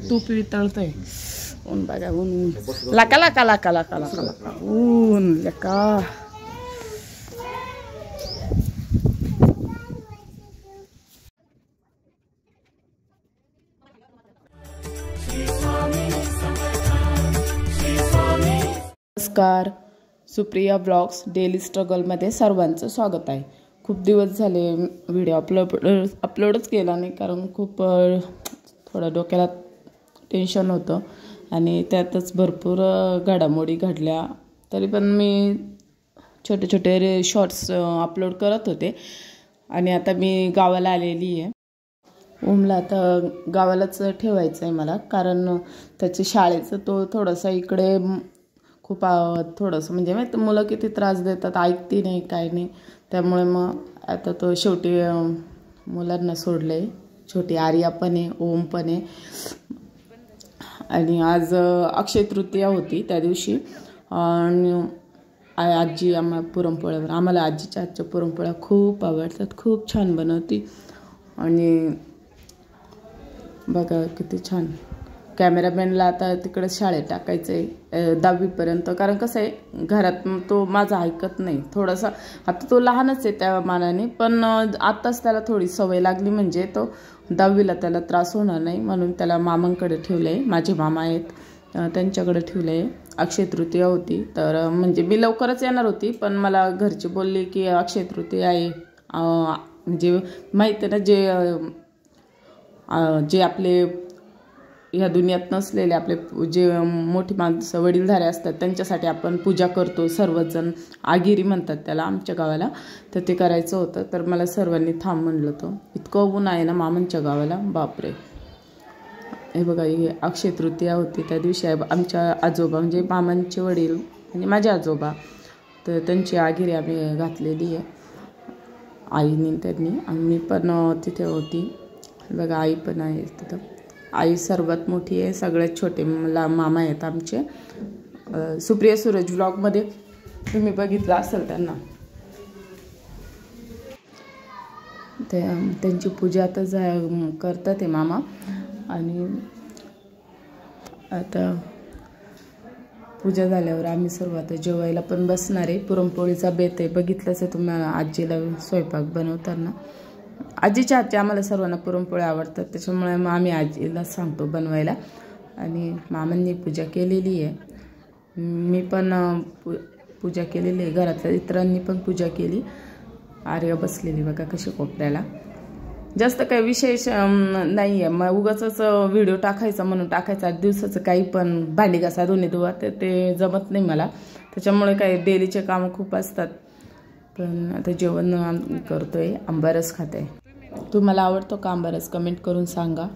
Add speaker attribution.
Speaker 1: तूप वितळतंय. ऊन बघा ऊन लाका लाका लाका लाका लाका ऊन लका. नमस्कार, सुप्रिया ब्लॉग्स डेली स्ट्रगलमध्ये सर्वांचं स्वागत आहे. खूप दिवस झाले व्हिडिओ अपलोडच केला नाही, कारण खूप थोडं डोक्याला टेन्शन होतं आणि त्यातच भरपूर घडामोडी घडल्या. तरी पण मी छोटे छोटे शॉर्ट्स अपलोड करत होते. आणि आता मी गावाला आलेली आहे. ओमला आता गावालाच ठेवायचं आहे मला, कारण त्याच्या शाळेचं तो थोडासा इकडे खूप थोडंसं म्हणजे माहीत मुलं किती त्रास देतात, ऐकती नाही काय नाही. त्यामुळे मग आता तो शेवटी मुलांना सोडलं आहे. छोटी आर्या पण आहे, ओम पण आहे. आणि आज अक्षय तृतीया होती त्या दिवशी. आणि आजी पुरणपोळ्यावर आम्हाला आजीच्या हातच्या पुरणपोळ्या खूप आवडतात, खूप छान बनवती. आणि बघा किती छान. कॅमेरामॅनला आता तिकडे शाळेत टाकायचं आहे 10वीपर्यंत, कारण कसं आहे घरात तो माझा ऐकत नाही थोडासा. आता तो लहानच आहे त्या मानाने, पण आत्ताच त्याला थोडी सवय लागली म्हणजे तो 10वीला त्याला त्रास होणार नाही, म्हणून त्याला मामांकडे ठेवलं आहे. माझे मामा आहेत त्यांच्याकडे ठेवलं आहे. अक्षय तृतीया होती तर म्हणजे मी लवकरच येणार होती, पण मला घरचे बोलले की अक्षय तृतीया आहे, म्हणजे माहिती आहे ना जे आपले ह्या दुनियात नसलेले आपले जे मोठी माणसं वडीलधारे असतात त्यांच्यासाठी आपण पूजा करतो सर्वजण. आगिरी म्हणतात त्याला आमच्या गावाला. तर ते करायचं होतं, तर मला सर्वांनी थांब म्हणलं होतं. इतकं ऊन आहे ना मामांच्या गावाला, बापरे. हे बघा ही अक्षय तृतीया होती त्या दिवशी. आमच्या आजोबा म्हणजे मामांचे वडील म्हणजे माझे आजोबा, तर त्यांची आगिरी आम्ही घातलेली आहे आईनी त्यांनी. आम्ही पण तिथे होती. बघा आई पण आहे तिथं. आई सर्वात मोठी आहे, सगळ्यात छोटे मामा आहेत आमचे. सुप्रिया सूरज व्लॉगमध्ये तुम्ही बघितलं असेल त्यांना. त्यांची पूजा आता करतात ते मामा. आणि आता पूजा झाल्यावर आम्ही सर्व आता जेवायला पण बसणार आहे. पुरणपोळीचा बेत आहे, बघितलंच आहे तुम्ही आजीला स्वयंपाक बनवताना. आजीच्या हातचे आम्हाला सर्वांना पुरणपोळ्या आवडतात, त्याच्यामुळे मग आम्ही आजीला सांगतो बनवायला. आणि मामांनी पूजा केलेली आहे, मी पण पूजा केलेली आहे, घरातल्या इतरांनी पण पूजा केली. आर्या बसलेली बघा कशी कोपऱ्याला. जास्त काही विशेष नाही आहे, मग उगाचच व्हिडिओ टाकायचा म्हणून टाकायचा. दिवसाचं काही पण भांडी घासा धुणे धुवा ते जमत नाही मला, त्याच्यामुळे काही डेलीचे कामं खूप असतात. पण आता जेवण करतोय, आंबारस खाते. तुम्हाला आवडतो का आंबारस? कमेंट करून सांगा.